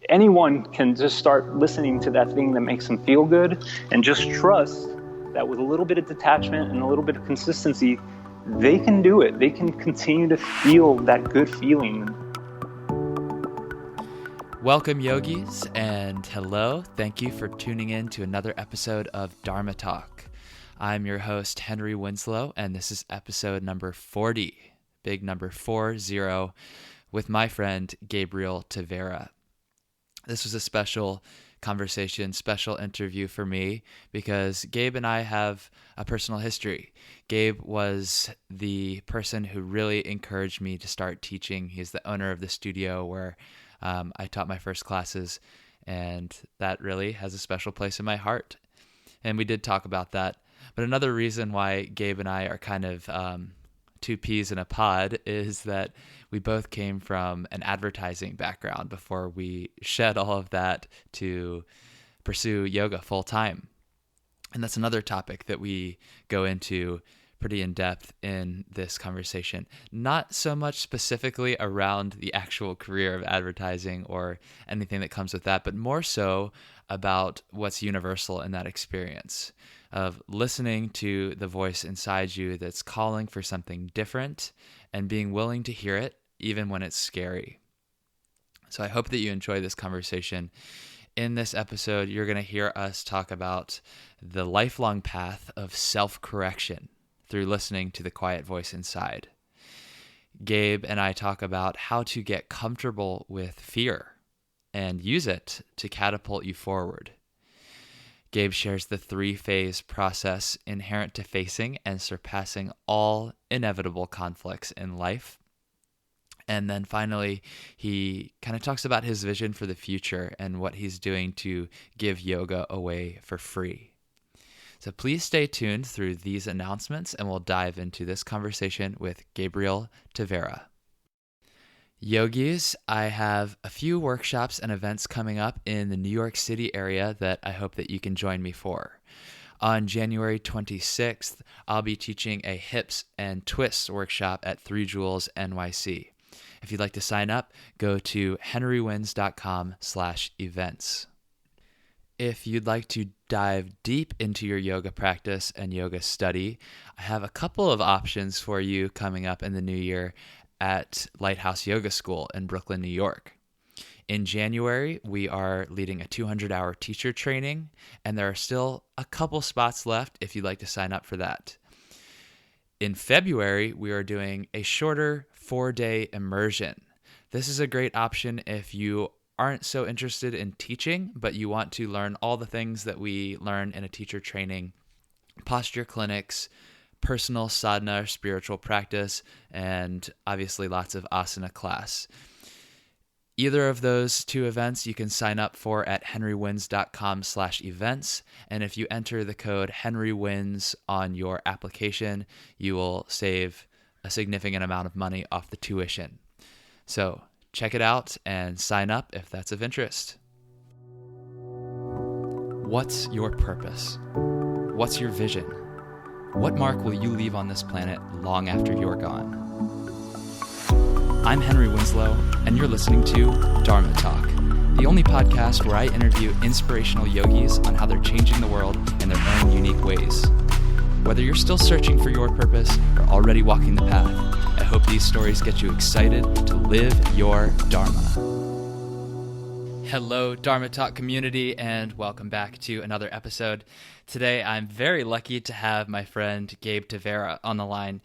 anyone can just start listening to that thing that makes them feel good and just trust that with a little bit of detachment and a little bit of consistency, they can do it. They can continue to feel that good feeling. Welcome, yogis, and hello. Thank you for tuning in to another episode of Dharma Talk. I'm your host, Henry Winslow, and this is episode number 40, big number 40, with my friend, Gabriel Tavera. This was a special conversation, special interview for me because Gabe and I have a personal history. Gabe was the person who really encouraged me to start teaching. He's the owner of the studio where I taught my first classes, and that really has a special place in my heart. And we did talk about that. But another reason why Gabe and I are kind of two peas in a pod is that we both came from an advertising background before we shed all of that to pursue yoga full time. And that's another topic that we go into pretty in depth in this conversation. Not so much specifically around the actual career of advertising or anything that comes with that, but more so about what's universal in that experience of listening to the voice inside you that's calling for something different and being willing to hear it even when it's scary. So I hope that you enjoy this conversation. In this episode, you're going to hear us talk about the lifelong path of self-correction through listening to the quiet voice inside. Gabe and I talk about how to get comfortable with fear and use it to catapult you forward. Gabe shares the 3-phase process inherent to facing and surpassing all inevitable conflicts in life. And then finally, he kind of talks about his vision for the future and what he's doing to give yoga away for free. So please stay tuned through these announcements, and we'll dive into this conversation with Gabriel Tavera. Yogis, I have a few workshops and events coming up in the New York City area that I hope that you can join me for. On January 26th, I'll be teaching a hips and twists workshop at 3 Jewels NYC. If you'd like to sign up, go to henrywins.com/events. If you'd like to dive deep into your yoga practice and yoga study, I have a couple of options for you coming up in the new year at Lighthouse Yoga School in Brooklyn, New York. In January, we are leading a 200-hour teacher training, and there are still a couple spots left if you'd like to sign up for that. In February, we are doing a shorter 4-day immersion. This is a great option if you aren't so interested in teaching, but you want to learn all the things that we learn in a teacher training, posture clinics, personal sadhana or spiritual practice, and obviously lots of asana class. Either of those two events you can sign up for at henrywins.com/events. And if you enter the code HenryWins on your application, you will save a significant amount of money off the tuition. So check it out and sign up if that's of interest. What's your purpose? What's your vision? What mark will you leave on this planet long after you're gone? I'm Henry Winslow, and you're listening to Dharma Talk, the only podcast where I interview inspirational yogis on how they're changing the world in their own unique ways. Whether you're still searching for your purpose or already walking the path, I hope these stories get you excited to live your Dharma. Hello, Dharma Talk community, and welcome back to another episode. Today, I'm very lucky to have my friend Gabe Tavera on the line.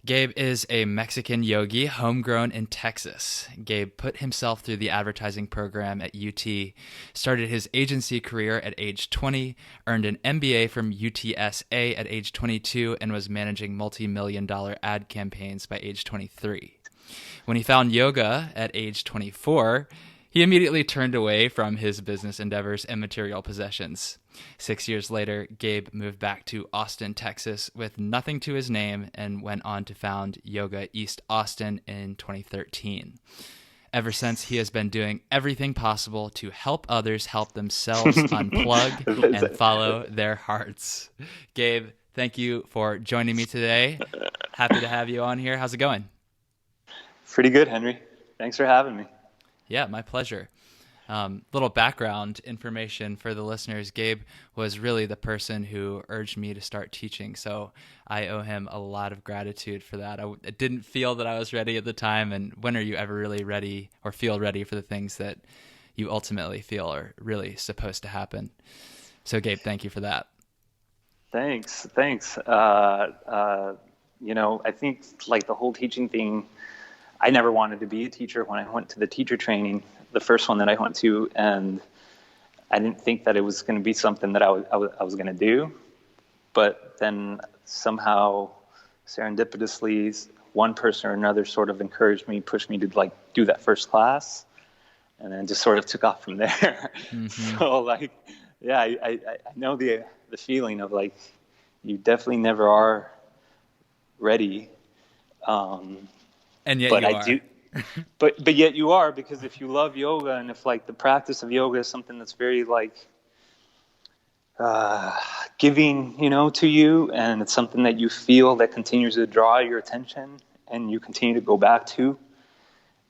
Gabe is a Mexican yogi, homegrown in Texas. Gabe put himself through the advertising program at UT, started his agency career at age 20, earned an MBA from UTSA at age 22, and was managing multi-million-dollar ad campaigns by age 23. When he found yoga at age 24, he immediately turned away from his business endeavors and material possessions. 6 years later, Gabe moved back to Austin, Texas with nothing to his name and went on to found Yoga East Austin in 2013. Ever since, he has been doing everything possible to help others help themselves unplug and follow their hearts. Gabe, thank you for joining me today. Happy to have you on here. How's it going? Pretty good, Henry. Thanks for having me. Yeah, my pleasure. Little background information for the listeners. Gabe was really the person who urged me to start teaching, so I owe him a lot of gratitude for that. I didn't feel that I was ready at the time, and when are you ever really ready or feel ready for the things that you ultimately feel are really supposed to happen? So Gabe, thank you for that. Thanks. I think like the whole teaching thing, I never wanted to be a teacher when I went to the teacher training, the first one that I went to, and I didn't think that it was going to be something that I was going to do. But then somehow, serendipitously, one person or another sort of encouraged me, pushed me to like do that first class, and then just sort of took off from there. Mm-hmm. So like, yeah, I know the feeling of like, you definitely never are ready. And yet but you I are. do, but yet you are, because if you love yoga, and if like the practice of yoga is something that's very like giving, to you, and it's something that you feel that continues to draw your attention, and you continue to go back to,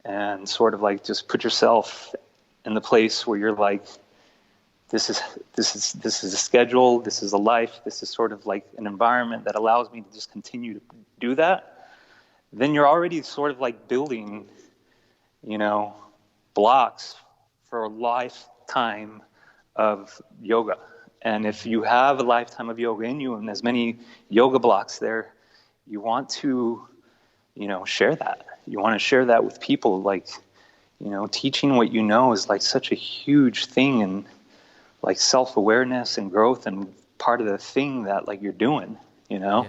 and sort of like just put yourself in the place where you're like, this is a schedule, this is a life, this is sort of like an environment that allows me to just continue to do that, then you're already sort of like building, blocks for a lifetime of yoga. And if you have a lifetime of yoga in you and as many yoga blocks there, you want to, share that. You want to share that with people. Like, teaching what you know is like such a huge thing, and like self-awareness and growth, and part of the thing that like you're doing, Yeah.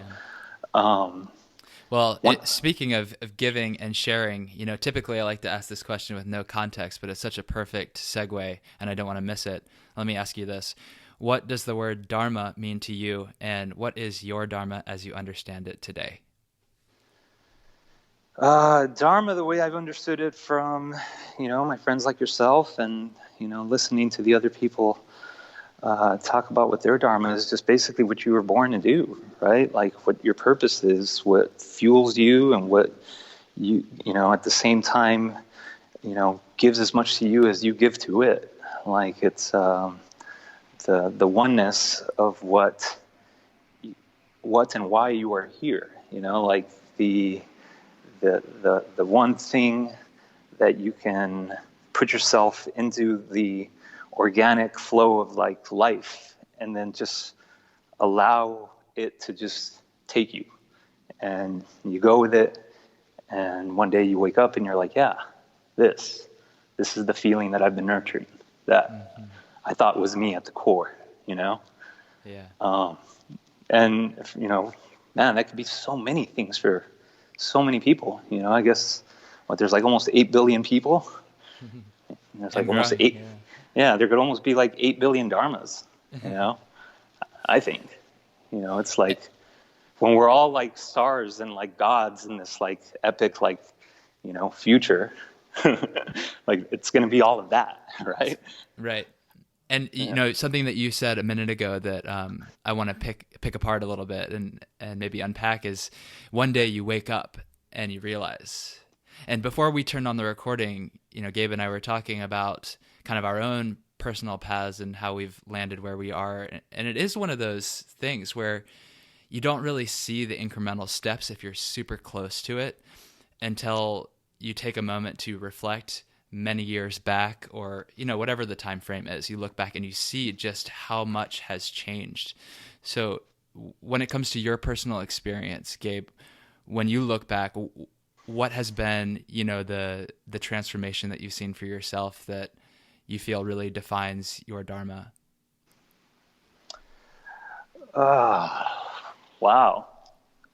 Well, speaking of giving and sharing, typically I like to ask this question with no context, but it's such a perfect segue and I don't want to miss it. Let me ask you this. What does the word Dharma mean to you, and what is your Dharma as you understand it today? Dharma, the way I've understood it from, my friends like yourself, and, listening to the other people talk about what their Dharma is, just basically what you were born to do, right? Like what your purpose is, what fuels you, and what you at the same time, gives as much to you as you give to it. Like it's the oneness of what and why you are here. Like the one thing that you can put yourself into the organic flow of like life, and then just allow it to just take you, and you go with it, and one day you wake up and you're like, yeah, this is the feeling that I've been nurturing, that I thought was me at the core, Yeah. And man, that could be so many things for so many people. I guess there's like almost 8 billion people. There's like almost 8. Yeah, there could almost be like 8 billion dharmas, I think. It's like when we're all like stars and like gods in this like epic like, future, like it's going to be all of that, right? Right. And, something that you said a minute ago that I want to pick apart a little bit and maybe unpack is one day you wake up and you realize. And before we turned on the recording, Gabe and I were talking about kind of our own personal paths and how we've landed where we are. And it is one of those things where you don't really see the incremental steps if you're super close to it until you take a moment to reflect many years back, or, whatever the time frame is. You look back and you see just how much has changed. So when it comes to your personal experience, Gabe, when you look back, what has been, the transformation that you've seen for yourself that you feel really defines your Dharma? Wow.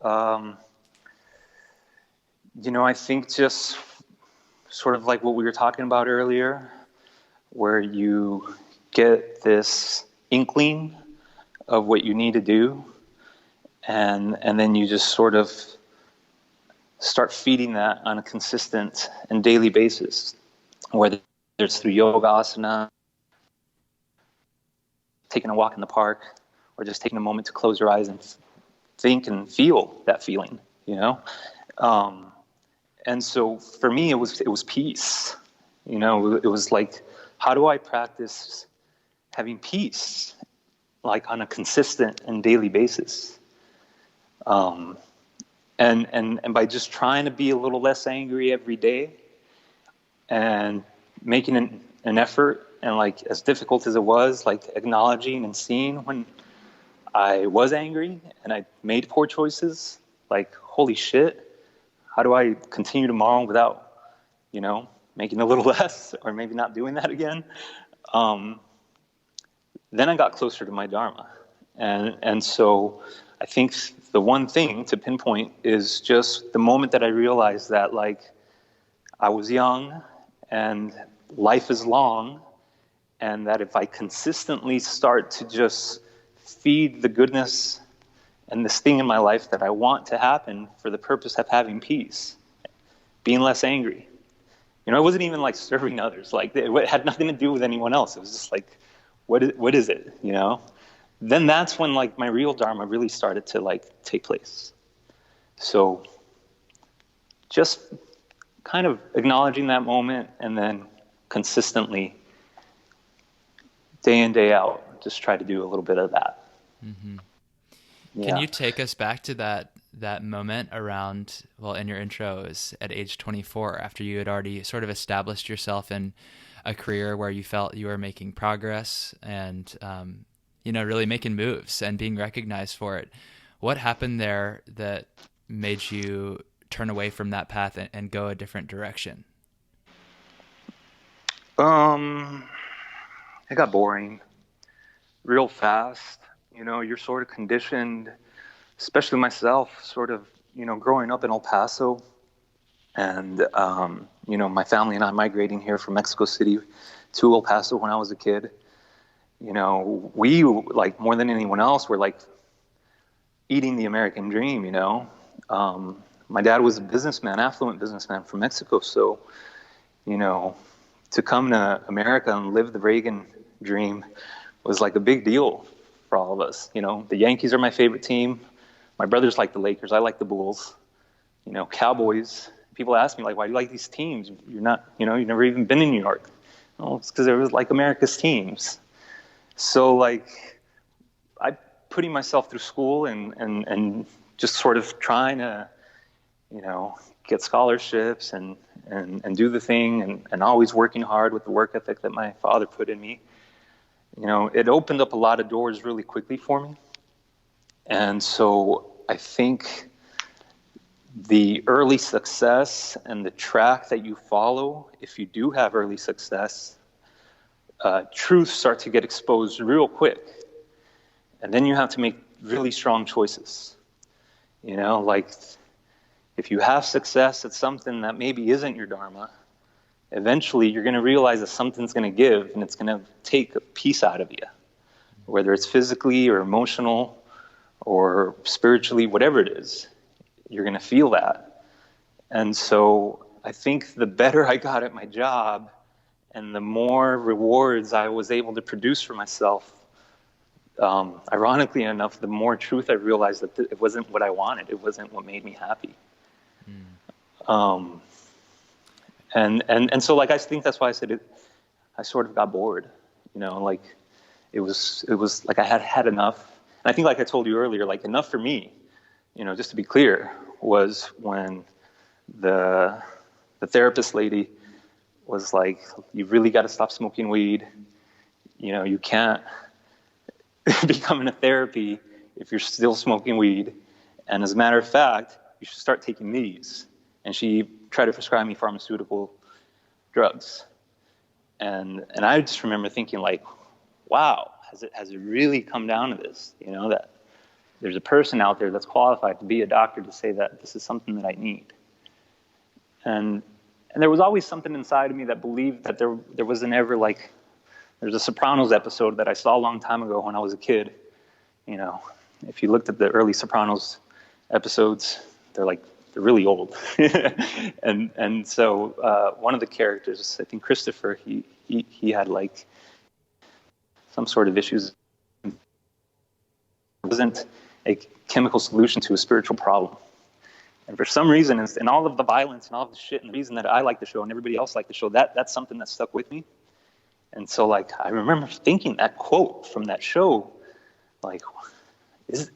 I think just sort of like what we were talking about earlier, where you get this inkling of what you need to do, and then you just sort of start feeding that on a consistent and daily basis, whether it's through yoga asana, taking a walk in the park, or just taking a moment to close your eyes and think and feel that feeling, And so for me, it was peace. It was like how do I practice having peace, like on a consistent and daily basis? And by just trying to be a little less angry every day and making an effort, and like as difficult as it was, like acknowledging and seeing when I was angry and I made poor choices, like, holy shit, how do I continue tomorrow without, making a little less, or maybe not doing that again? Then I got closer to my Dharma. And so I think the one thing to pinpoint is just the moment that I realized that, like, I was young and life is long, and that if I consistently start to just feed the goodness and this thing in my life that I want to happen for the purpose of having peace, being less angry. It wasn't even like serving others. Like, it had nothing to do with anyone else. It was just like, what is it, Then that's when, like, my real Dharma really started to, like, take place. So just kind of acknowledging that moment, and then consistently, day in, day out, just try to do a little bit of that. Mm-hmm. Yeah. Can you take us back to that moment around, in your intro, it was at age 24, after you had already sort of established yourself in a career where you felt you were making progress and, really making moves and being recognized for it. What happened there that made you turn away from that path and go a different direction? It got boring real fast. You're sort of conditioned, especially myself, sort of, growing up in El Paso, and, my family and I migrating here from Mexico City to El Paso when I was a kid. We, like, more than anyone else, were like eating the American dream, My dad was a businessman, affluent businessman from Mexico. So, to come to America and live the Reagan dream was like a big deal for all of us. The Yankees are my favorite team. My brothers like the Lakers. I like the Bulls. Cowboys. People ask me, like, why do you like these teams? You're not, you've never even been in New York. Well, it's because it was like America's teams. So, like, I putting myself through school and just sort of trying to, get scholarships and do the thing, and always working hard with the work ethic that my father put in me. It opened up a lot of doors really quickly for me. And so I think the early success and the track that you follow, if you do have early success, truths start to get exposed real quick. And then you have to make really strong choices. Like, if you have success at something that maybe isn't your Dharma, eventually you're going to realize that something's going to give, and it's going to take a piece out of you, whether it's physically or emotional or spiritually, whatever it is, you're going to feel that. And so I think the better I got at my job and the more rewards I was able to produce for myself, ironically enough, the more truth I realized that it wasn't what I wanted. It wasn't what made me happy. And so, like, I think that's why I said it. I sort of got bored, like it was like I had enough. And I think, like I told you earlier, like, enough for me, just to be clear, was when the therapist lady was like, you really got to stop smoking weed. You can't be coming to therapy if you're still smoking weed. And as a matter of fact, you should start taking these. And she tried to prescribe me pharmaceutical drugs. And I just remember thinking, like, wow, has it really come down to this? That there's a person out there that's qualified to be a doctor to say that this is something that I need. And there was always something inside of me that believed that there wasn't ever, like, there's a Sopranos episode that I saw a long time ago when I was a kid. If you looked at the early Sopranos episodes, they're really old. and so one of the characters, I think Christopher, he had, like, some sort of issues. It wasn't a chemical solution to a spiritual problem. And for some reason, in all of the violence and all of the shit, and the reason that I like the show and everybody else liked the show, that's something that stuck with me. And so like, I remember thinking that quote from that show, like,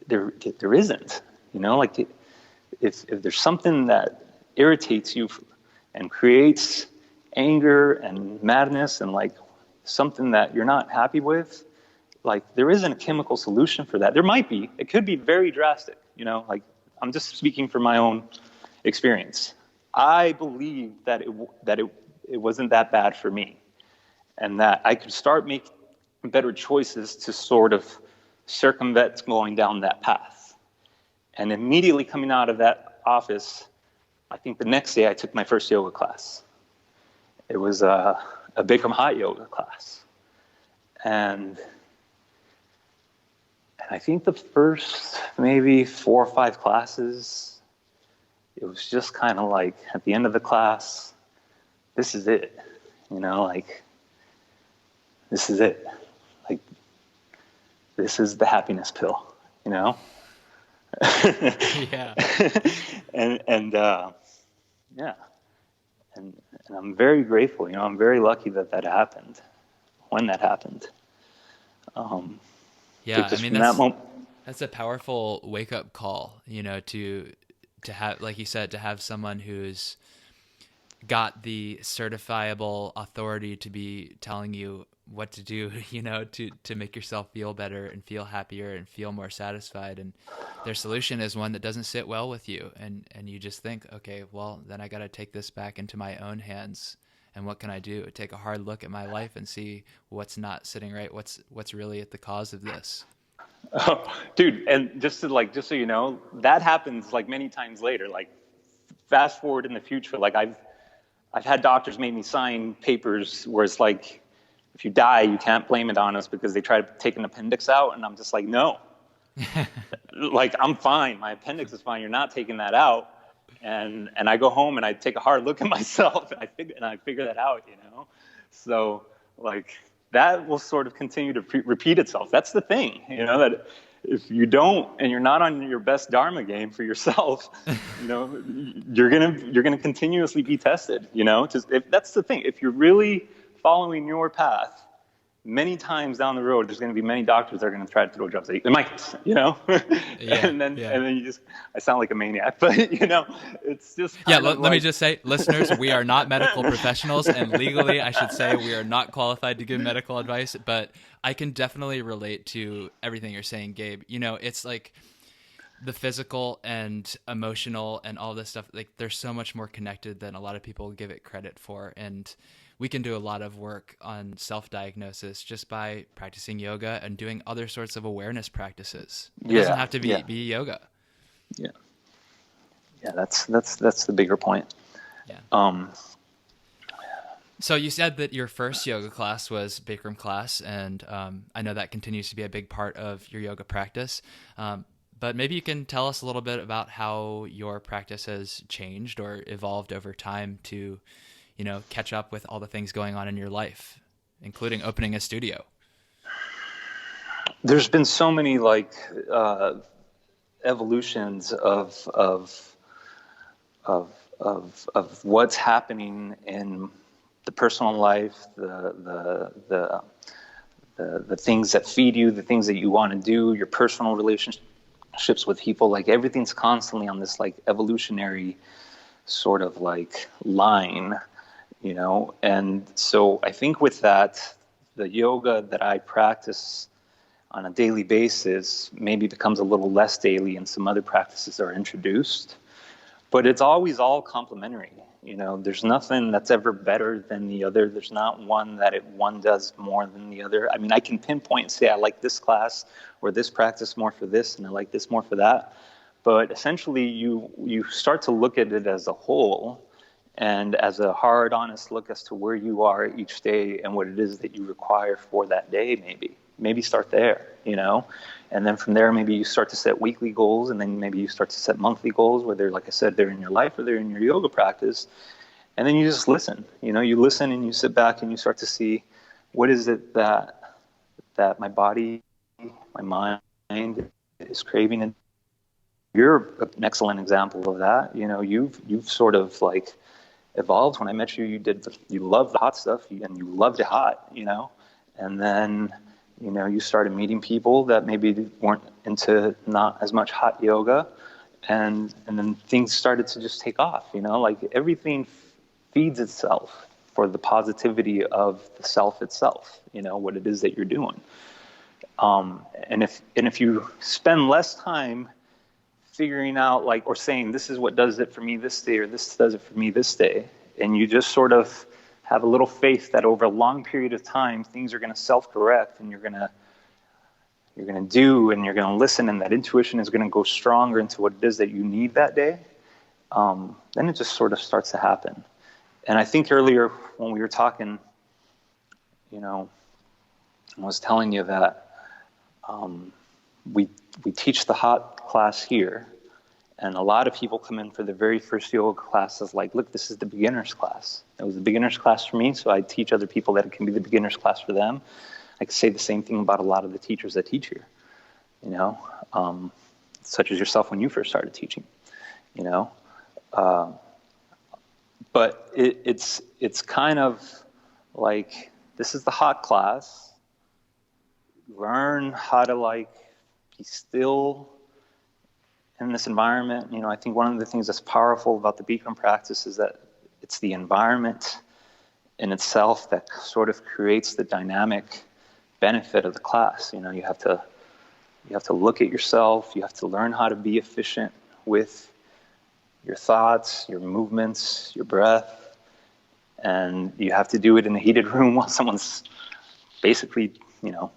there isn't, like if there's something that irritates you and creates anger and madness and like something that you're not happy with, like there isn't a chemical solution for that. There might be. It could be very drastic, like I'm just speaking from my own experience. I believe that it wasn't that bad for me, and that I could start making better choices to sort of circumvent going down that path. And immediately coming out of that office, I think the next day I took my first yoga class. It was a Bikram hot yoga class. And I think the first maybe 4 or 5 classes, it was just kind of like at the end of the class, this is it, like this is it, like this is the happiness pill, Yeah. and yeah, and I'm very grateful, I'm very lucky that happened when that happened. Yeah, I mean that's a powerful wake up call, to have, like you said, to have someone who's got the certifiable authority to be telling you what to do, to make yourself feel better and feel happier and feel more satisfied. And their solution is one that doesn't sit well with you. And you just think, okay, well, then I got to take this back into my own hands. And what can I do? Take a hard look at my life and see what's not sitting right. What's really at the cause of this. Oh, dude. And just so you know, that happens like many times later, like fast forward in the future. Like I've had doctors make me sign papers where it's like, if you die, you can't blame it on us because they try to take an appendix out. And I'm just like, no, like, I'm fine. My appendix is fine. You're not taking that out. And I go home and I take a hard look at myself and I figure that out, So like that will sort of continue to repeat itself. That's the thing, that if you don't, and you're not on your best Dharma game for yourself, you're gonna continuously be tested. That's the thing. If you're really following your path, many times down the road, there's going to be many doctors that are going to try to throw drugs at you. In my case, Yeah, and then you just, I sound like a maniac, but it's just let me just say, listeners, we are not medical professionals, and legally, I should say, we are not qualified to give medical advice. But I can definitely relate to everything you're saying, Gabe. It's like the physical and emotional and all this stuff. Like, they're so much more connected than a lot of people give it credit for, and we can do a lot of work on self-diagnosis just by practicing yoga and doing other sorts of awareness practices. It doesn't have to be yoga. Yeah. Yeah, that's the bigger point. Yeah. So you said that your first yoga class was Bikram class, and I know that continues to be a big part of your yoga practice. But maybe you can tell us a little bit about how your practice has changed or evolved over time to catch up with all the things going on in your life, including opening a studio. There's been so many evolutions of what's happening in the personal life, the things that feed you, the things that you want to do, your personal relationships with people. Like everything's constantly on this like evolutionary sort of like line. And so I think with that, the yoga that I practice on a daily basis maybe becomes a little less daily and some other practices are introduced, but it's always all complementary. There's nothing that's ever better than the other. There's not one that one does more than the other. I mean, I can pinpoint and say I like this class or this practice more for this and I like this more for that. But essentially you start to look at it as a whole and as a hard, honest look as to where you are each day and what it is that you require for that day, maybe start there, and then from there, maybe you start to set weekly goals, and then maybe you start to set monthly goals, whether, like I said, they're in your life or they're in your yoga practice, and then you just listen, you listen and you sit back and you start to see what is it that my body, my mind is craving. And you're an excellent example of that. You've sort of like evolved. When I met you, you loved the hot stuff, and you loved it hot, and then, you started meeting people that maybe weren't into not as much hot yoga, and then things started to just take off, like everything feeds itself for the positivity of the self itself, what it is that you're doing. And if you spend less time figuring out or saying, this is what does it for me this day, or this does it for me this day, and you just sort of have a little faith that over a long period of time, things are going to self-correct, and you're going to do, and you're going to listen, and that intuition is going to go stronger into what it is that you need that day, then it just sort of starts to happen. And I think earlier when we were talking, I was telling you that we teach the hot class here, and a lot of people come in for the very first yoga classes like, look, this is the beginner's class. It was the beginner's class for me, so I teach other people that it can be the beginner's class for them. I could say the same thing about a lot of the teachers that teach here, such as yourself when you first started teaching, but it's kind of like, this is the hot class. Learn how to be still in this environment. I think one of the things that's powerful about the Bikram practice is that it's the environment in itself that sort of creates the dynamic benefit of the class. You have to look at yourself. You have to learn how to be efficient with your thoughts, your movements, your breath, and you have to do it in a heated room while someone's basically,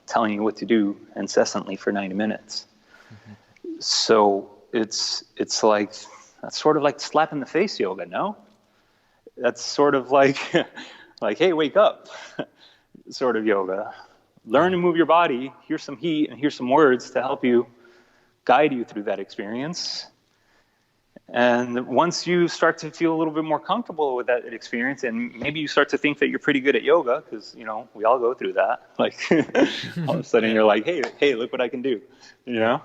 telling you what to do incessantly for 90 minutes. Mm-hmm. So it's like, that's sort of like slap in the face yoga, no? That's sort of like, hey, wake up, sort of yoga. Learn to move your body. Here's some heat and here's some words to help you, guide you through that experience. And once you start to feel a little bit more comfortable with that experience, and maybe you start to think that you're pretty good at yoga, because, we all go through that. All of a sudden you're like, hey, look what I can do. I'm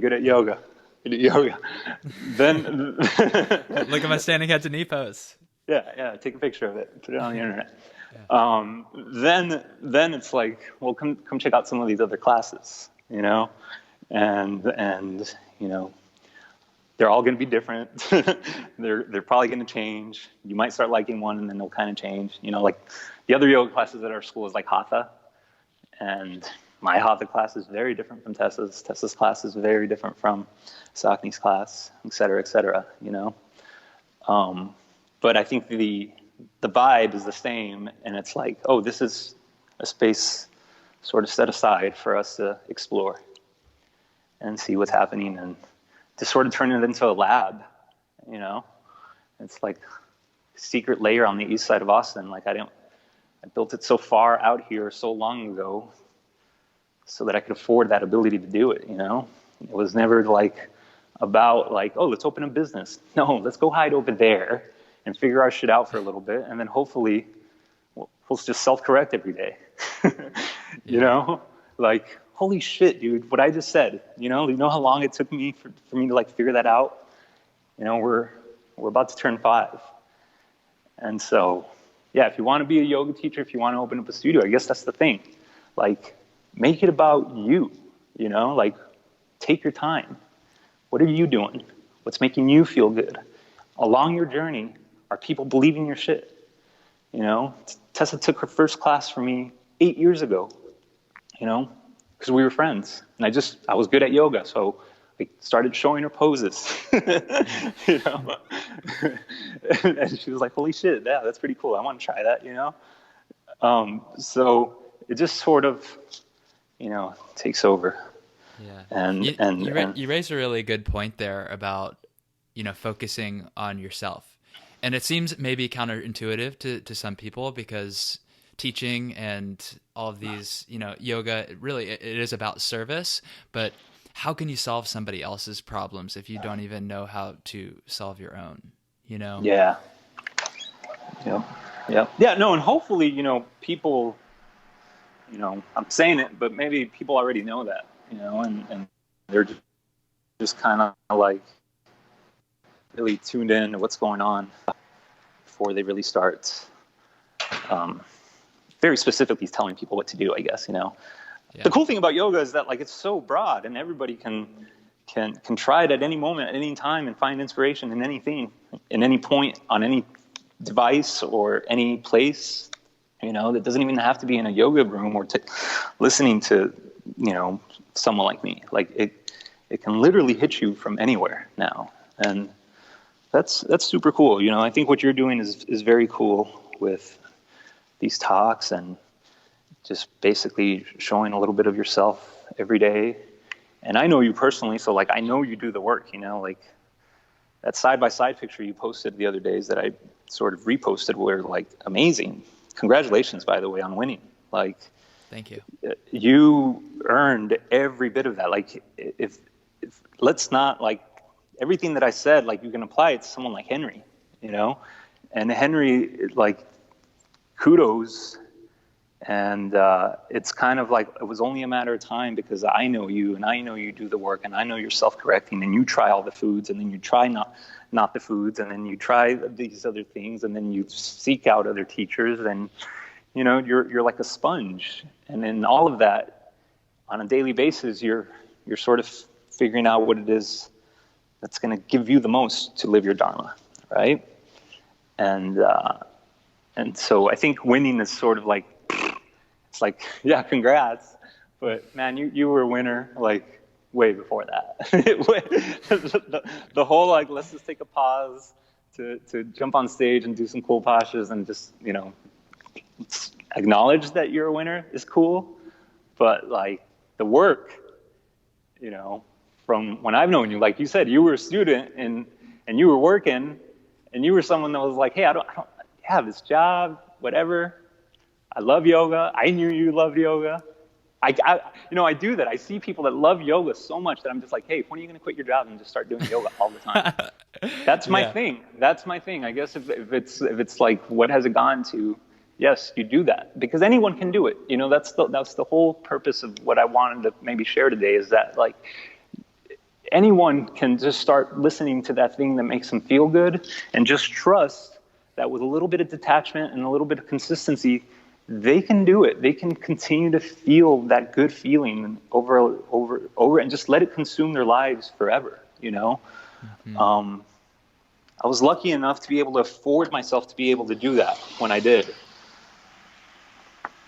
good at yoga. Then look at my standing head to knee pose. Yeah. Take a picture of it. Put it on the internet. Yeah. Then it's like, well, come check out some of these other classes, and they're all going to be different. They're probably going to change. You might start liking one, and then they'll kind of change. Like the other yoga classes at our school is like hatha, and my hatha class is very different from Tessa's. Tessa's class is very different from Sakni's class, et cetera, et cetera. But I think the vibe is the same, and it's like, oh, this is a space sort of set aside for us to explore and see what's happening, and to sort of turn it into a lab, It's like a secret layer on the east side of Austin. I built it so far out here so long ago so that I could afford that ability to do it, It was never about oh, let's open a business. No, let's go hide over there and figure our shit out for a little bit, and then hopefully we'll just self-correct every day. Holy shit, dude, what I just said, you know how long it took me for me to figure that out? We're about to turn 5. And so, yeah, if you want to be a yoga teacher, if you want to open up a studio, I guess that's the thing. Make it about you, take your time. What are you doing? What's making you feel good? Along your journey, are people believing your shit? Tessa took her first class from me 8 years ago, because we were friends, and I was good at yoga, so I started showing her poses, And she was like, holy shit, yeah, that's pretty cool. I want to try that, So it just sort of, takes over. Yeah. You raised a really good point there about, focusing on yourself. And it seems maybe counterintuitive to some people, because teaching and all of these, yoga, really, it is about service, but how can you solve somebody else's problems if you don't even know how to solve your own, Yeah. Yep. Yeah, no, and hopefully, people, I'm saying it, but maybe people already know that, and they're just kind of really tuned in to what's going on before they really start very specifically telling people what to do, I guess, Yeah. The cool thing about yoga is that, like, it's so broad and everybody can try it at any moment, at any time, and find inspiration in anything, in any point, on any device or any place, that doesn't even have to be in a yoga room or listening to, someone like me. Like, it can literally hit you from anywhere now. And that's super cool. I think what you're doing is very cool with these talks and just basically showing a little bit of yourself every day. And I know you personally, so like I know you do the work, like that side-by-side picture you posted the other days that I sort of reposted were like amazing. Congratulations, by the way, on winning. Like, thank you. You earned every bit of that. Like, if let's not, like, everything that I said, like, you can apply it to someone like Henry, and Henry, like, kudos. And it's kind of like it was only a matter of time because I know you and I know you do the work and I know you're self-correcting and you try all the foods and then you try not the foods and then you try these other things and then you seek out other teachers and you're like a sponge, and in all of that on a daily basis you're sort of figuring out what it is that's going to give you the most to live your dharma, right? And so I think winning is sort of like, it's like, yeah, congrats, but man, you were a winner like way before that. the whole, like, let's just take a pause to jump on stage and do some cool postures and just acknowledge that you're a winner is cool, but like the work, from when I've known you, like you said, you were a student and you were working and you were someone that was like, hey, I don't have this job, whatever. I love yoga. I knew you loved yoga. I do that. I see people that love yoga so much that I'm just like, hey, when are you going to quit your job and just start doing yoga all the time? That's my thing. That's my thing. I guess if it's like, what has it gone to? Yes, you do that because anyone can do it. That's the whole purpose of what I wanted to maybe share today is that, like, anyone can just start listening to that thing that makes them feel good and just trust that with a little bit of detachment and a little bit of consistency, they can do it. They can continue to feel that good feeling over and just let it consume their lives forever, Mm-hmm. I was lucky enough to be able to afford myself to be able to do that when I did.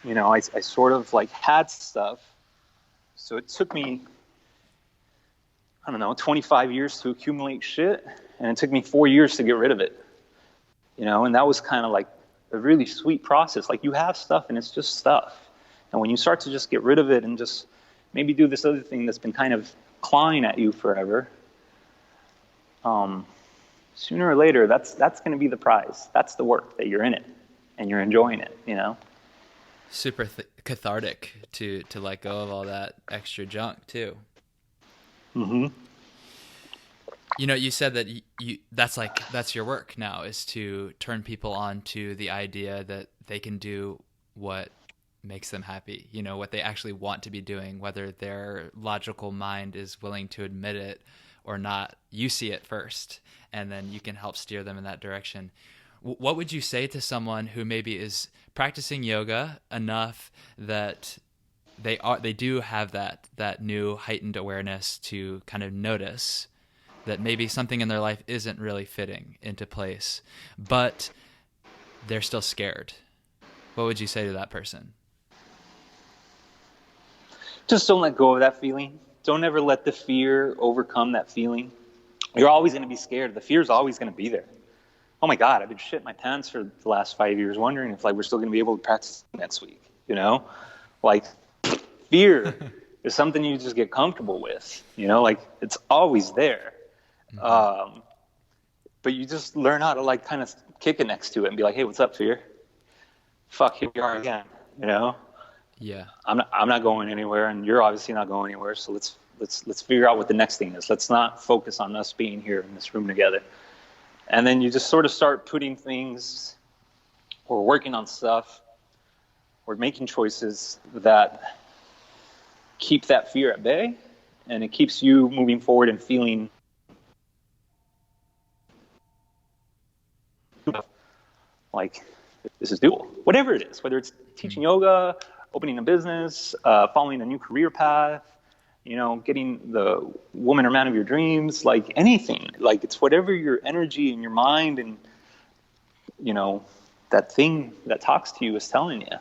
I sort of like had stuff. So it took me, 25 years to accumulate shit. And it took me 4 years to get rid of it, and that was kind of like a really sweet process. Like, you have stuff and it's just stuff. And when you start to just get rid of it and just maybe do this other thing that's been kind of clawing at you forever, sooner or later, that's going to be the prize. That's the work, that you're in it and you're enjoying it, Super cathartic to let go of all that extra junk too. Mm-hmm. You said that that's your work now, is to turn people on to the idea that they can do what makes them happy, what they actually want to be doing, whether their logical mind is willing to admit it or not. You see it first, and then you can help steer them in that direction. What would you say to someone who maybe is practicing yoga enough that they do have that new heightened awareness to kind of notice that maybe something in their life isn't really fitting into place, but they're still scared? What would you say to that person? Just don't let go of that feeling. Don't ever let the fear overcome that feeling. You're always going to be scared. The fear's always going to be there. Oh my God, I've been shitting my pants for the last 5 years wondering if, like, we're still going to be able to practice next week, Like, fear is something you just get comfortable with, Like, it's always there. Mm-hmm. But you just learn how to, like, kind of kick it next to it and be like, hey, what's up, fear? Fuck, here we are again, Yeah. I'm not going anywhere, and you're obviously not going anywhere, so let's figure out what the next thing is. Let's not focus on us being here in this room together. And then you just sort of start putting things or working on stuff or making choices that keep that fear at bay, and it keeps you moving forward and feeling like, this is doable. Whatever it is, whether it's teaching yoga, opening a business, following a new career path, getting the woman or man of your dreams, like anything. Like, it's whatever your energy and your mind and, that thing that talks to you is telling you.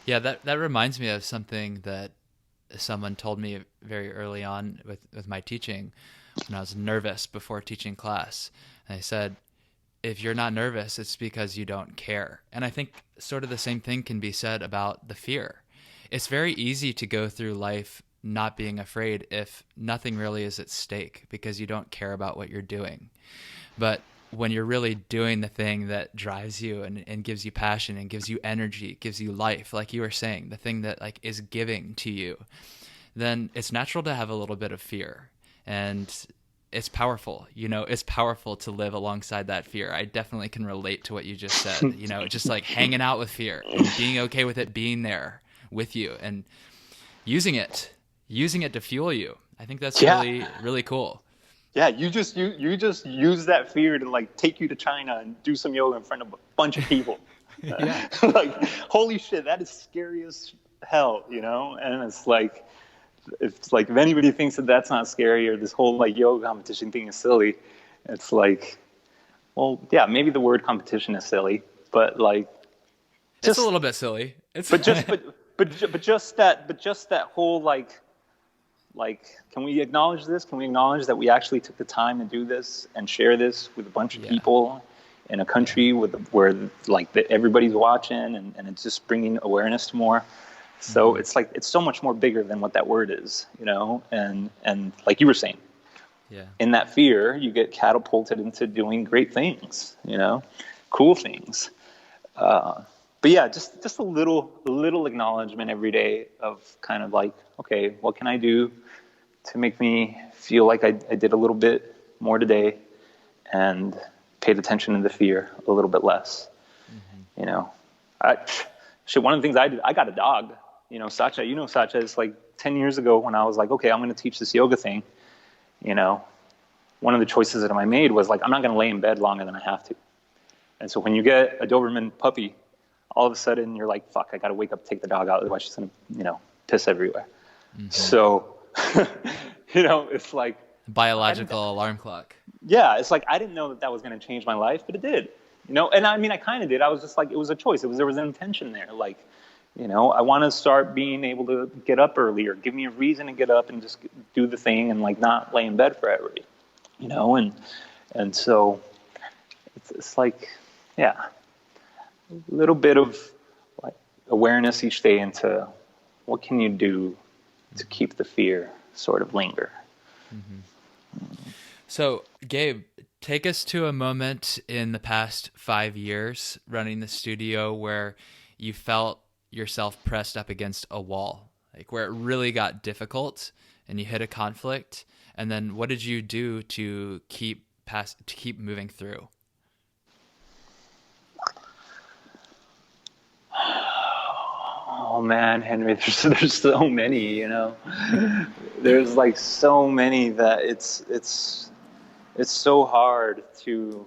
Yeah, that reminds me of something that someone told me very early on with my teaching when I was nervous before teaching class. And I said, if you're not nervous, it's because you don't care. And I think sort of the same thing can be said about the fear. It's very easy to go through life not being afraid if nothing really is at stake because you don't care about what you're doing. But when you're really doing the thing that drives you and gives you passion and gives you energy, gives you life, like you were saying, the thing that like is giving to you, then it's natural to have a little bit of fear. And it's powerful, it's powerful to live alongside that fear. I definitely can relate to what you just said, just like hanging out with fear and being okay with it being there with you and using it to fuel you. I think that's really, really cool. Yeah, you just use that fear to like take you to China and do some yoga in front of a bunch of people. Yeah. Like, holy shit, that is scary as hell, And it's like, if anybody thinks that that's not scary or this whole like yoga competition thing is silly, it's like, well, yeah, maybe the word competition is silly, but like, it's a little bit silly. But just that whole like, can we acknowledge this? Can we acknowledge that we actually took the time to do this and share this with a bunch of people in a country where like everybody's watching and it's just bringing awareness to more. So it's like, it's so much more bigger than what that word is, and like you were saying, in that fear, you get catapulted into doing great things, cool things. But yeah, just a little acknowledgement every day of kind of like, okay, what can I do to make me feel like I did a little bit more today and paid attention to the fear a little bit less. One of the things I did, I got a dog. Sacha, Sacha is like 10 years ago when I was like, okay, I'm going to teach this yoga thing. One of the choices that I made was like, I'm not going to lay in bed longer than I have to. And so when you get a Doberman puppy, all of a sudden you're like, fuck, I got to wake up, take the dog out. Otherwise she's going to, piss everywhere. So, it's like biological alarm clock. Yeah. It's like, I didn't know that was going to change my life, but it did, and I mean, I kind of did. I was just like, it was a choice. There was an intention there. Like, I want to start being able to get up earlier, give me a reason to get up and just do the thing and like not lay in bed forever, and so it's like, yeah, a little bit of like awareness each day into what can you do to keep the fear sort of linger. So Gabe, take us to a moment in the past 5 years running the studio where you felt yourself pressed up against a wall, like where it really got difficult and you hit a conflict. And then what did you do to keep moving through? Oh man, Henry, there's so many, there's like so many that it's so hard to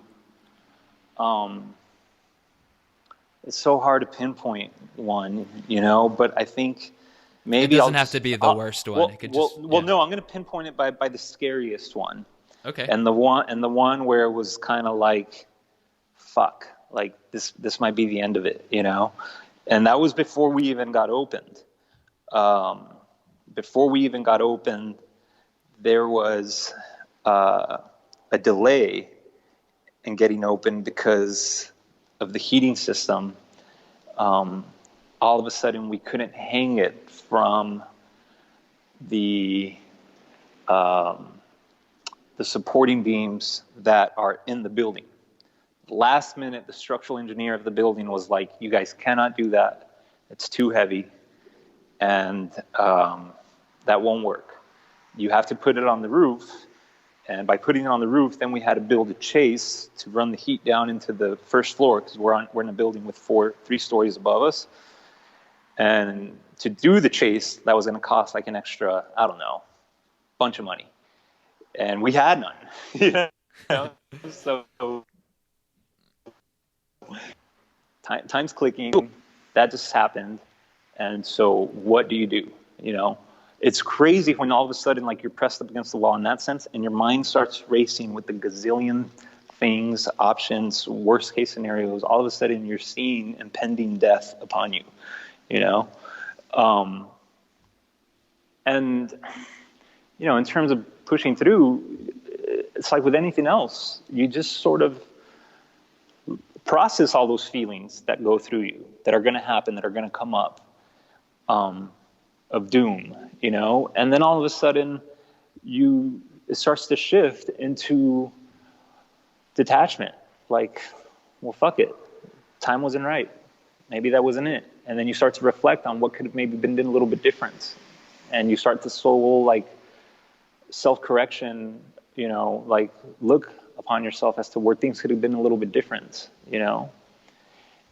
pinpoint one, but I think maybe it doesn't have to be the worst one. It could no, I'm going to pinpoint it by the scariest one. Okay. And the one where it was kind of like, fuck, like this might be the end of it, And that was before we even got opened. There was a delay in getting open because of the heating system. All of a sudden, we couldn't hang it from the supporting beams that are in the building. Last minute, the structural engineer of the building was like, you guys cannot do that. It's too heavy. And that won't work. You have to put it on the roof. And by putting it on the roof, then we had to build a chase to run the heat down into the first floor because we're in a building with 3 stories above us. And to do the chase, that was going to cost like an extra, I don't know, bunch of money. And we had none. So Time's clicking. That just happened. And so what do? You know, it's crazy when all of a sudden, like, you're pressed up against the wall in that sense, and your mind starts racing with the gazillion things, options, worst case scenarios. All of a sudden you're seeing impending death upon you, you know? And, you know, in terms of pushing through, it's like with anything else, you just sort of process all those feelings that go through you, that are going to happen, that are going to come up, of doom, you know? And then all of a sudden it starts to shift into detachment. Like, well, fuck it. Time wasn't right. Maybe that wasn't it. And then you start to reflect on what could have maybe been a little bit different. And you start to soul, like, self-correction, you know, like, look upon yourself as to where things could have been a little bit different, you know?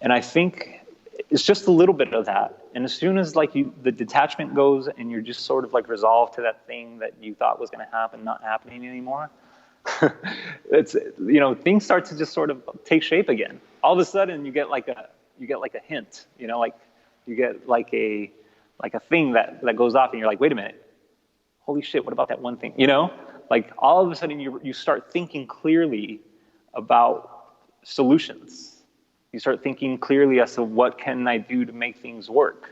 And I think it's just a little bit of that. And as soon as, like, the detachment goes and you're just sort of, like, resolved to that thing that you thought was going to happen, not happening anymore, it's, you know, things start to just sort of take shape again. All of a sudden you get like a hint, you know, like you get like a thing that goes off and you're like, wait a minute, holy shit, what about that one thing? You know, like, all of a sudden you start thinking clearly about solutions. You start thinking clearly as to what can I do to make things work,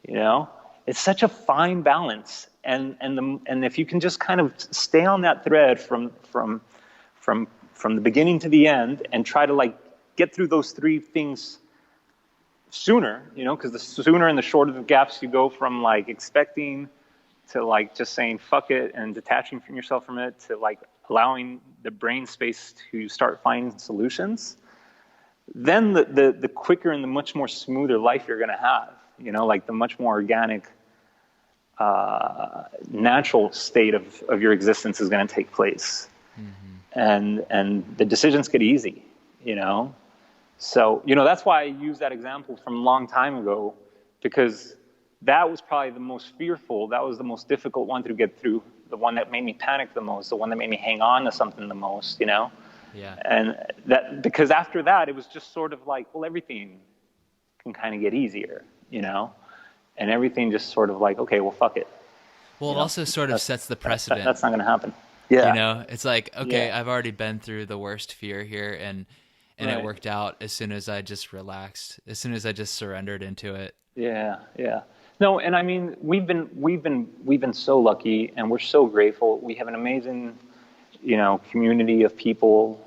you know? It's such a fine balance. And if you can just kind of stay on that thread from the beginning to the end and try to, like, get through those three things sooner, you know, because the sooner and the shorter the gaps you go from, like, expecting to, like, just saying fuck it and detaching from yourself from it to, like, allowing the brain space to start finding solutions, then the quicker and the much more smoother life you're going to have, you know, like the much more organic, natural state of your existence is going to take place. Mm-hmm. And the decisions get easy, you know? So, you know, that's why I use that example from a long time ago, because that was probably the most fearful, that was the most difficult one to get through, the one that made me panic the most, the one that made me hang on to something the most, you know? Yeah. And that, because after that, it was just sort of like, well, everything can kind of get easier, you know? And everything just sort of like, okay, well, fuck it. Well, it also sort of sets the precedent. That's not going to happen. Yeah. You know, it's like, okay, yeah, I've already been through the worst fear here, and right, it worked out as soon as I just relaxed, as soon as I just surrendered into it. Yeah, yeah. No, and I mean, we've been so lucky, and we're so grateful. We have an amazing, you know, community of people.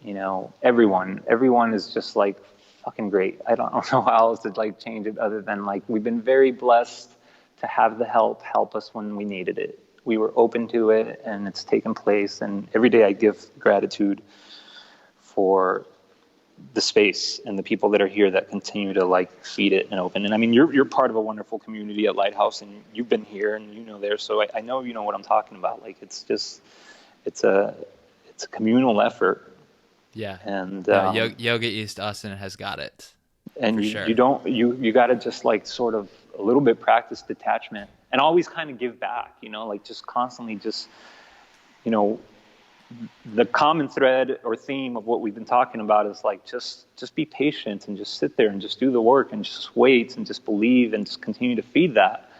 You know, everyone is just, like, fucking great. I don't know how else to, like, change it other than, like, we've been very blessed to have the help us when we needed it. We were open to it, and it's taken place. And every day I give gratitude for the space and the people that are here that continue to, like, feed it and open. And I mean, you're part of a wonderful community at Lighthouse, and you've been here and you know there, so I know you know what I'm talking about. Like, it's a communal effort. Yeah. And Yoga East Austin has got it. And you got to just, like, sort of a little bit practice detachment and always kind of give back, you know, like, just constantly just, you know, the common thread or theme of what we've been talking about is, like, just be patient and just sit there and just do the work and just wait and just believe and just continue to feed that.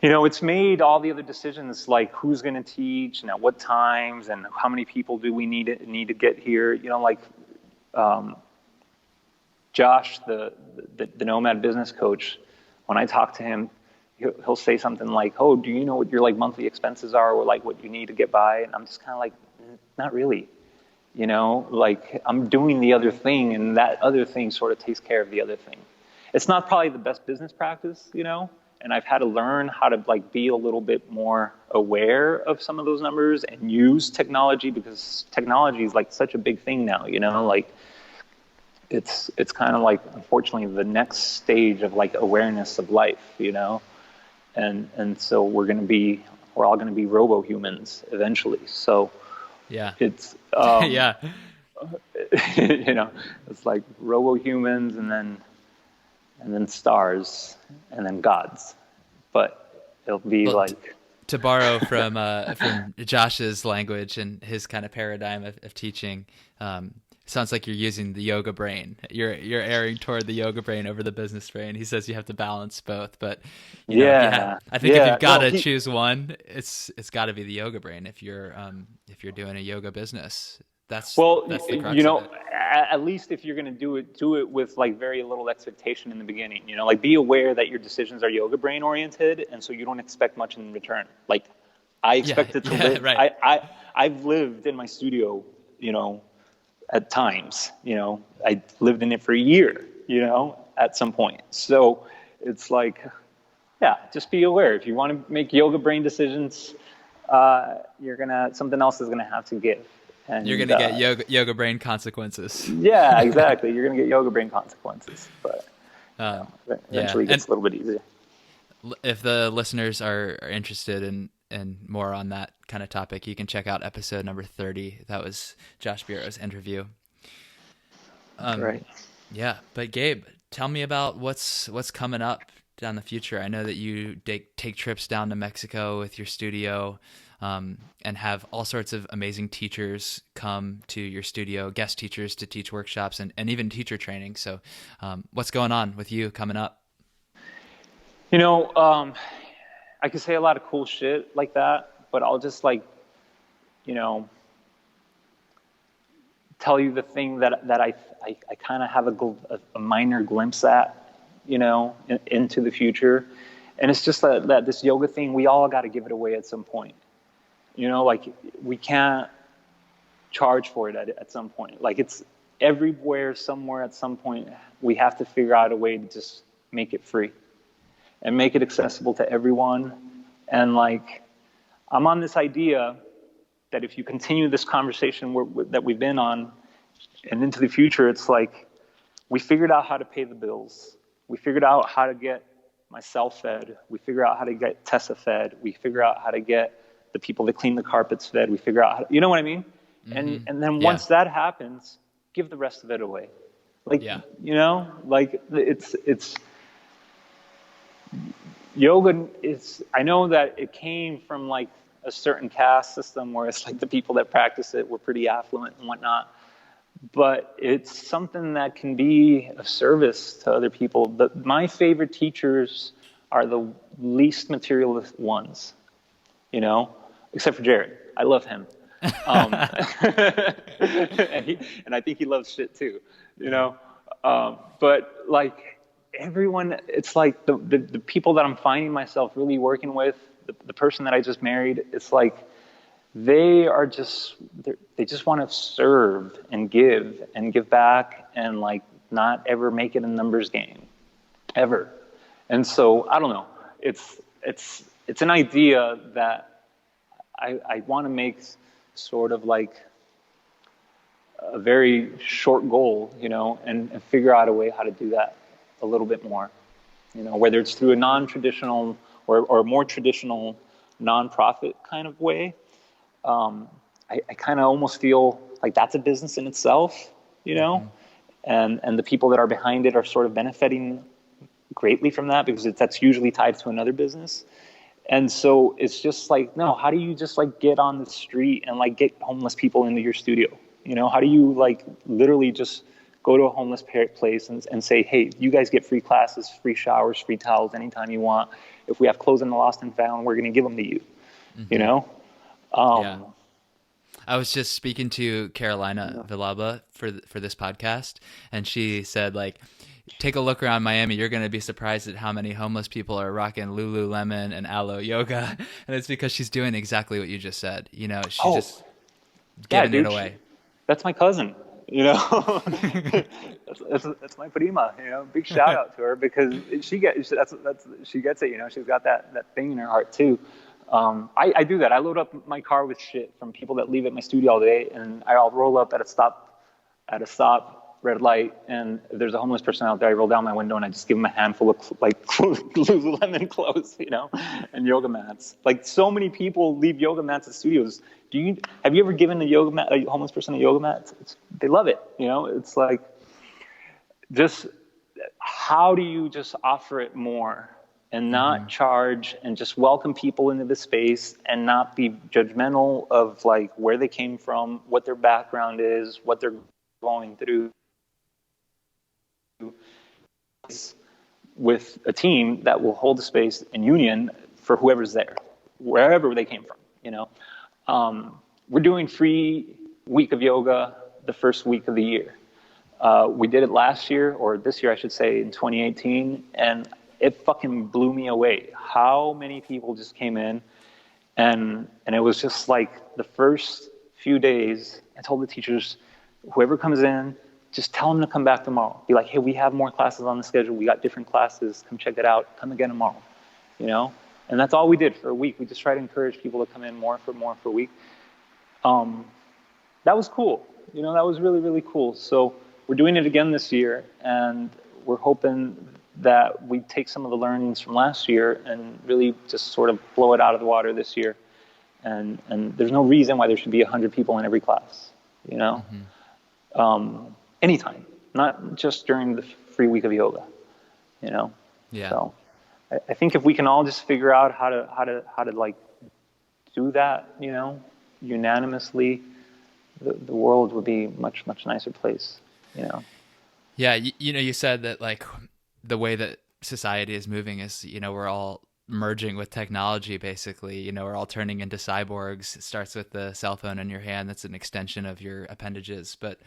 You know, it's made all the other decisions, like who's going to teach and at what times and how many people do we need to get here. You know, like, Josh, the Nomad business coach, when I talk to him, he'll say something like, oh, do you know what your, like, monthly expenses are, or, like, what you need to get by? And I'm just kind of like, not really. You know, like, I'm doing the other thing, and that other thing sort of takes care of the other thing. It's not probably the best business practice, you know, and I've had to learn how to, like, be a little bit more aware of some of those numbers and use technology, because technology is, like, such a big thing now, you know, like, it's kind of like, unfortunately, the next stage of, like, awareness of life, you know, and so we're all going to be robo-humans eventually. So yeah, it's yeah, you know, it's like robo-humans and then stars and then gods, but it'll be like, to borrow from Josh's language and his kind of paradigm of teaching. Sounds like you're using the yoga brain. You're erring toward the yoga brain over the business brain. He says you have to balance both, but if you have, Yeah, I think if yeah. you've got No, to choose one, it's got to be the yoga brain. If you're doing a yoga business, well, that's the crux of it. at least if you're going to do it with like very little expectation in the beginning. Like be aware that your decisions are yoga brain oriented, and so you don't expect much in return. Like I expected to live. Right. I've lived in my studio, at times. I lived in it for a year. At some point. So it's like, yeah, just be aware. If you want to make yoga brain decisions, something else is gonna have to give. And You're gonna get yoga brain consequences. Yeah, exactly. You're gonna get yoga brain consequences, but eventually it yeah. gets a little bit easier. If the listeners are interested in more on that kind of topic, you can check out episode number 30. That was Josh Bureau's interview. Right. Yeah, but Gabe, tell me about what's coming up down the future. I know that you take trips down to Mexico with your studio, and have all sorts of amazing teachers come to your studio, guest teachers to teach workshops and even teacher training. So what's going on with you coming up? I could say a lot of cool shit like that, but I'll just tell you the thing that I kind of have a minor glimpse at, into the future. And it's just that this yoga thing, we all got to give it away at some point. We can't charge for it at some point. Like it's everywhere, somewhere at some point, we have to figure out a way to just make it free and make it accessible to everyone. And I'm on this idea that if you continue this conversation that we've been on and into the future, it's like we figured out how to pay the bills. We figured out how to get myself fed. We figure out how to get Tessa fed. We figure out how to get the people that clean the carpets fed. We figure out you know what I mean? Mm-hmm. And then once that happens, give the rest of it away. It's yoga is, I know that it came from a certain caste system where it's the people that practice it were pretty affluent and whatnot, but it's something that can be of service to other people. My favorite teachers are the least materialist ones, except for Jared. I love him. And I think he loves shit too, but everyone, it's the people that I'm finding myself really working with, the person that I just married, it's they just want to serve and give back and not ever make it a numbers game ever. And so I don't know, it's an idea that I want to make sort of a very short goal, and figure out a way how to do that a little bit more, whether it's through a non-traditional or a more traditional nonprofit kind of way. I kind of almost feel like that's a business in itself, mm-hmm. and the people that are behind it are sort of benefiting greatly from that because that's usually tied to another business. And so it's just no, how do you just get on the street and get homeless people into your studio? How do you literally just go to a homeless place and say, hey, you guys get free classes, free showers, free towels anytime you want. If we have clothes in the lost and found, we're going to give them to you, Yeah. I was just speaking to Carolina Villalba for this podcast, and she said, take a look around Miami. You're going to be surprised at how many homeless people are rocking Lululemon and Aloe Yoga. And it's because she's doing exactly what you just said. She's just giving it away. That's my cousin. That's my prima. Big shout out to her because she gets it. She gets it. She's got that thing in her heart too. I do that. I load up my car with shit from people that leave at my studio all day, and I'll roll up at a stop red light, and if there's a homeless person out there, I roll down my window and I just give them a handful of Lululemon clothes, and yoga mats. So many people leave yoga mats at studios. Have you ever given a homeless person a yoga mat? They love it. It's just how do you just offer it more and not charge and just welcome people into the space and not be judgmental of where they came from, what their background is, what their going through with a team that will hold the space in union for whoever's there, wherever they came from, you know. We're doing free week of yoga the first week of the year. We did it last year, or this year I should say, in 2018, and it fucking blew me away how many people just came in, and it was just like the first few days I told the teachers, whoever comes in, just tell them to come back tomorrow. Be like, hey, we have more classes on the schedule. We got different classes. Come check it out. Come again tomorrow, you know? And that's all we did for a week. We just tried to encourage people to come in more for a week. That was cool. You know, that was really, really cool. So we're doing it again this year, and we're hoping that we take some of the learnings from last year and really just sort of blow it out of the water this year. And there's no reason why there should be 100 people in every class, you know? Mm-hmm. Anytime, not just during the free week of yoga, you know? Yeah. So I think if we can all just figure out how to like do that, you know, unanimously, the world would be much, much nicer place, you know? Yeah. You know, you said that like the way that society is moving is, you know, we're all merging with technology, basically. You know, we're all turning into cyborgs. It starts with the cell phone in your hand. That's an extension of your appendages. But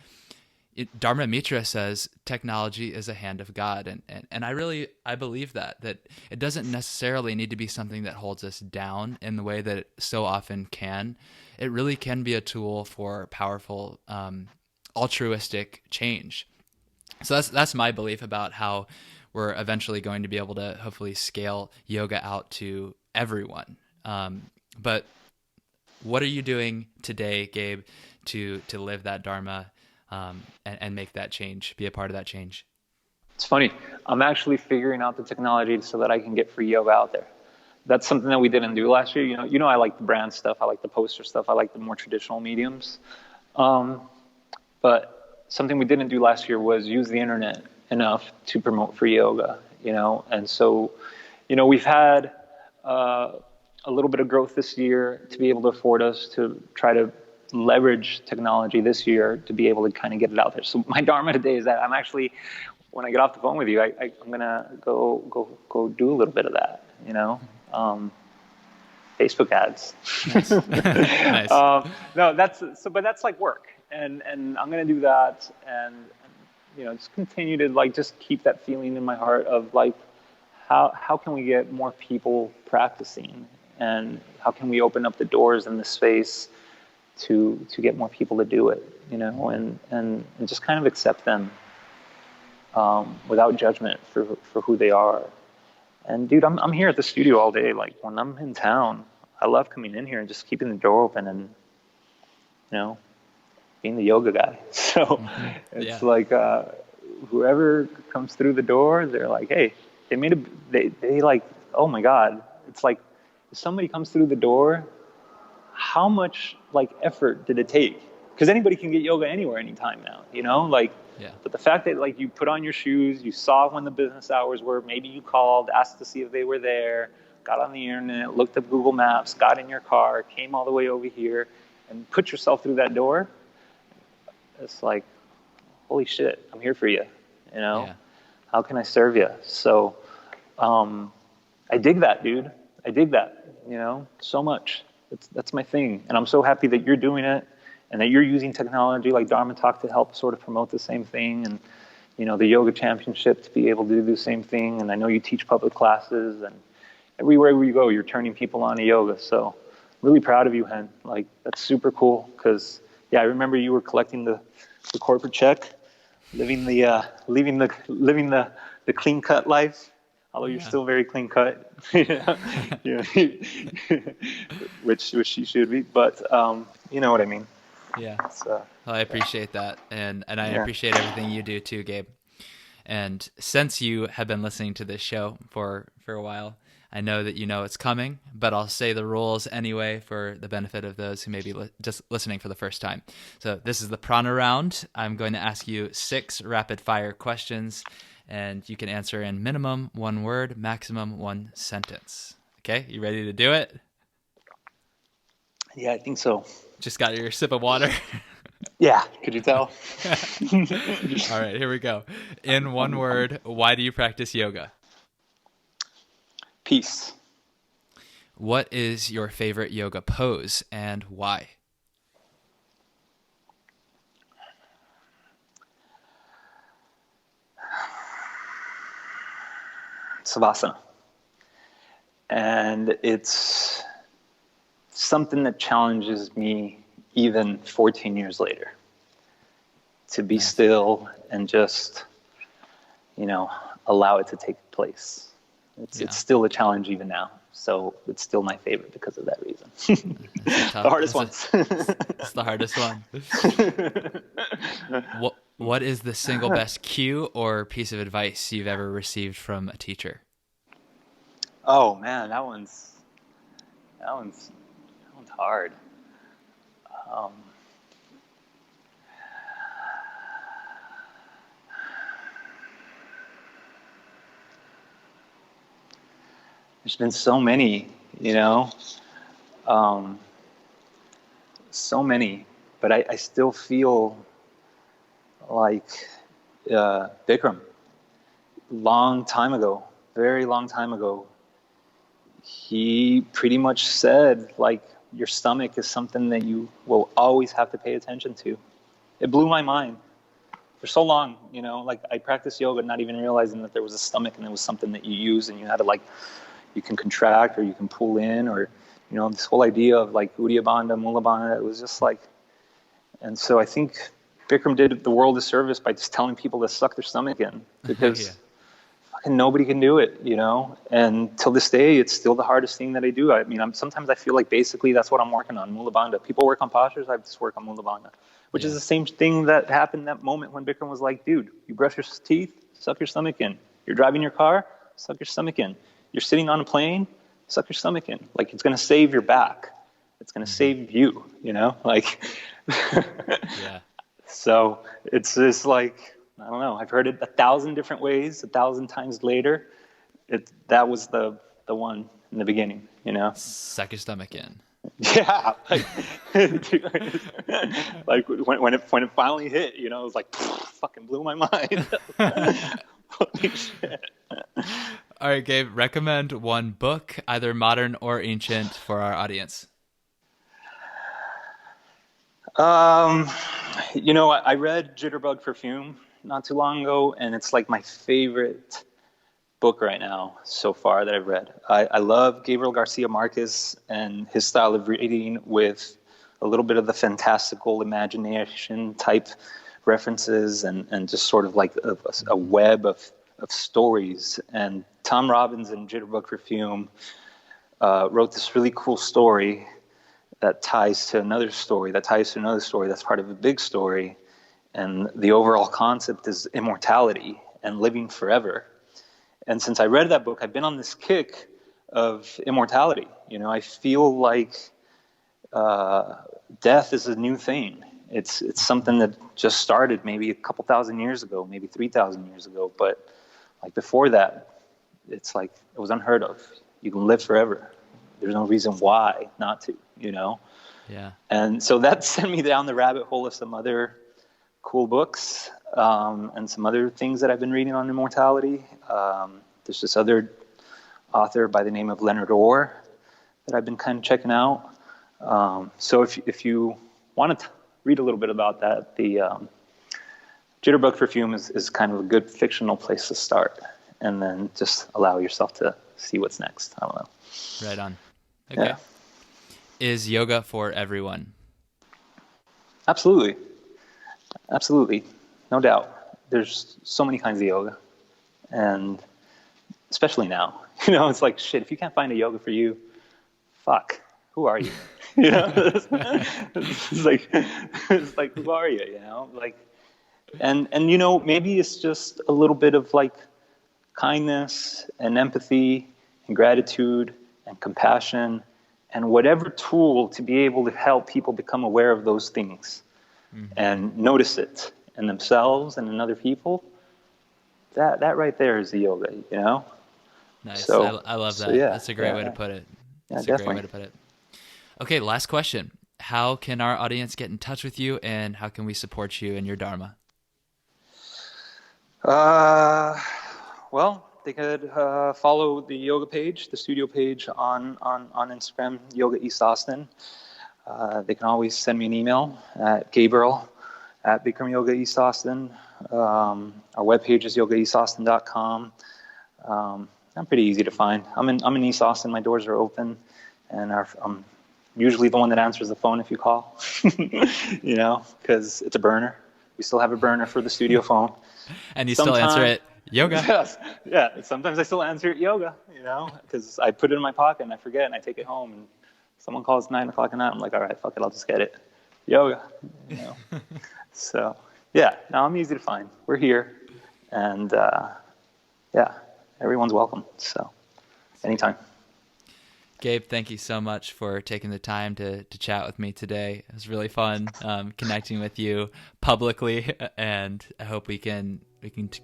Dharma Mitra says technology is a hand of God. And I believe that it doesn't necessarily need to be something that holds us down in the way that it so often can. It really can be a tool for powerful, altruistic change. So that's my belief about how we're eventually going to be able to hopefully scale yoga out to everyone. But what are you doing today, Gabe, to live that Dharma and make that change, be a part of that change? It's funny. I'm actually figuring out the technology so that I can get free yoga out there. That's something that we didn't do last year. You know, I like the brand stuff. I like the poster stuff. I like the more traditional mediums. But something we didn't do last year was use the internet enough to promote free yoga, you know? And so, you know, we've had a little bit of growth this year to be able to afford us to try to leverage technology this year to be able to kind of get it out there. So my Dharma today is that I'm actually, when I get off the phone with you, I'm going to go do a little bit of that, you know? Facebook ads. Nice. Nice. No, but that's like work. And I'm going to do that. And, you know, just continue to like, just keep that feeling in my heart of like, how can we get more people practicing, and how can we open up the doors in the space to get more people to do it, you know, and just kind of accept them without judgment for who they are. And dude, I'm here at the studio all day. Like when I'm in town, I love coming in here and just keeping the door open and, you know, being the yoga guy. So it's like whoever comes through the door, they're like, hey, they like, oh my God. It's like if somebody comes through the door, how much like effort did it take? Because anybody can get yoga anywhere, anytime now, you know, like, but the fact that like you put on your shoes, you saw when the business hours were, maybe you called, asked to see if they were there, got on the internet, looked up Google Maps, got in your car, came all the way over here and put yourself through that door. It's like, holy shit, I'm here for you. You know, how can I serve you? So, I dig that, dude. I dig that, you know, so much. That's my thing. And I'm so happy that you're doing it and that you're using technology like Dharma Talk to help sort of promote the same thing. And, you know, the yoga championship to be able to do the same thing. And I know you teach public classes, and everywhere you go, you're turning people on to yoga. So really proud of you, Hen. Like, that's super cool. Cause I remember you were collecting the corporate check, living the clean cut life. Although you're still very clean cut, which you should be, but you know what I mean. Yeah. Well, I appreciate that, and I appreciate everything you do too, Gabe. And since you have been listening to this show for a while, I know that you know it's coming, but I'll say the rules anyway for the benefit of those who may be just listening for the first time. So this is the prana round. I'm going to ask you 6 rapid fire questions, and you can answer in minimum 1 word, maximum 1 sentence. Okay, you ready to do it? Yeah, I think so. Just got your sip of water. Yeah. Could you tell? All right, here we go. In one word, why do you practice yoga? Peace. What is your favorite yoga pose and why? Savasana. And it's something that challenges me even 14 years later to be Nice. still and just, allow it to take place. It's still a challenge even now. So it's still my favorite because of that reason. It's The hardest ones. It's the hardest one. What is the single best cue or piece of advice you've ever received from a teacher? Oh man, that one's hard. Um, there's been so many, um, so many, but I still feel like Bikram, long time ago, very long time ago, he pretty much said, like, your stomach is something that you will always have to pay attention to. It blew my mind for so long, like I practiced yoga not even realizing that there was a stomach and it was something that you use and you had to, like, you can contract or you can pull in, or, this whole idea of like Uddiyana Bandha, Mula Bandha, it was just like, and so I think Bikram did the world a service by just telling people to suck their stomach in, because fucking nobody can do it, and till this day, it's still the hardest thing that I do. I mean, sometimes I feel like basically that's what I'm working on, Mula Bandha. People work on postures, I just work on Mula Bandha, which is the same thing that happened that moment when Bikram was like, dude, you brush your teeth, suck your stomach in. You're driving your car, suck your stomach in. You're sitting on a plane, suck your stomach in. Like, it's going to save your back. It's going to save you, like, Yeah. So it's just like, I don't know. I've heard it 1,000 different ways, 1,000 times later. That was the one in the beginning, Suck your stomach in. Yeah, like when it finally hit, it was like fucking blew my mind. Holy shit! All right, Gabe, recommend one book, either modern or ancient, for our audience. I read Jitterbug Perfume not too long ago, and it's like my favorite book right now so far that I've read. I love Gabriel Garcia Marquez and his style of reading with a little bit of the fantastical imagination type references and just sort of like a web of stories. And Tom Robbins in Jitterbug Perfume wrote this really cool story that ties to another story, that's part of a big story. And the overall concept is immortality and living forever. And since I read that book, I've been on this kick of immortality. I feel like death is a new thing. It's something that just started maybe a couple thousand years ago, maybe 3,000 years ago. But like before that, it's like it was unheard of. You can live forever. There's no reason why not to, Yeah. And so that sent me down the rabbit hole of some other cool books and some other things that I've been reading on immortality. There's this other author by the name of Leonard Orr that I've been kind of checking out. So if you want to read a little bit about that, the Jitterbug Perfume is kind of a good fictional place to start, and then just allow yourself to see what's next. I don't know. Right on. Okay. Yeah. Is yoga for everyone? Absolutely. No doubt. There's so many kinds of yoga, and especially now, it's like, shit, if you can't find a yoga for you, fuck, who are you? It's like, who are you? Like, and maybe it's just a little bit of like kindness and empathy and gratitude and compassion and whatever tool to be able to help people become aware of those things and notice it in themselves and in other people. That right there is the yoga, Nice. So, I love that. So yeah, That's a great way to put it. Yeah, That's definitely. a great way to put it. Okay, last question. how can our audience get in touch with you, and how can we support you in your Dharma? Well, they could follow the yoga page, the studio page on Instagram, Yoga East Austin. They can always send me an email at Gabriel at Bikram Yoga East Austin. Our webpage is yogaeastaustin.com. I'm pretty easy to find. I'm in East Austin. My doors are open, and I'm usually the one that answers the phone if you call, because it's a burner. We still have a burner for the studio phone. And you still answer it yoga. Yes. Yeah. Sometimes I still answer it yoga, because I put it in my pocket and I forget and I take it home and someone calls 9 o'clock at night. I'm like, all right, fuck it. I'll just get it. Yoga, So yeah, no, I'm easy to find. We're here, and everyone's welcome. So anytime. Gabe, thank you so much for taking the time to chat with me today. It was really fun connecting with you publicly, and I hope we can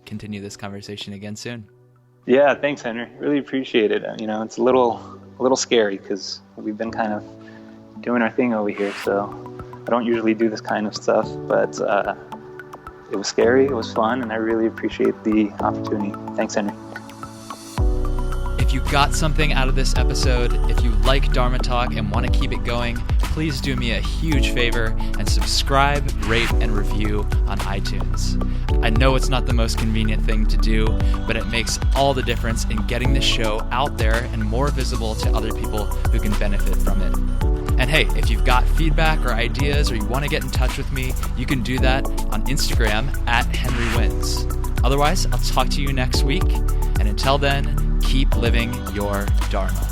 continue this conversation again soon. Yeah, thanks, Henry. Really appreciate it. It's a little scary because we've been kind of doing our thing over here, so I don't usually do this kind of stuff, but it was scary, it was fun, and I really appreciate the opportunity. Thanks, Henry. If you got something out of this episode, if you like Dharma Talk and want to keep it going, please do me a huge favor and subscribe, rate, and review on iTunes. I know it's not the most convenient thing to do, but it makes all the difference in getting this show out there and more visible to other people who can benefit from it. And hey, if you've got feedback or ideas or you want to get in touch with me, you can do that on Instagram at HenryWins. Otherwise, I'll talk to you next week. And until then, keep living your Dharma.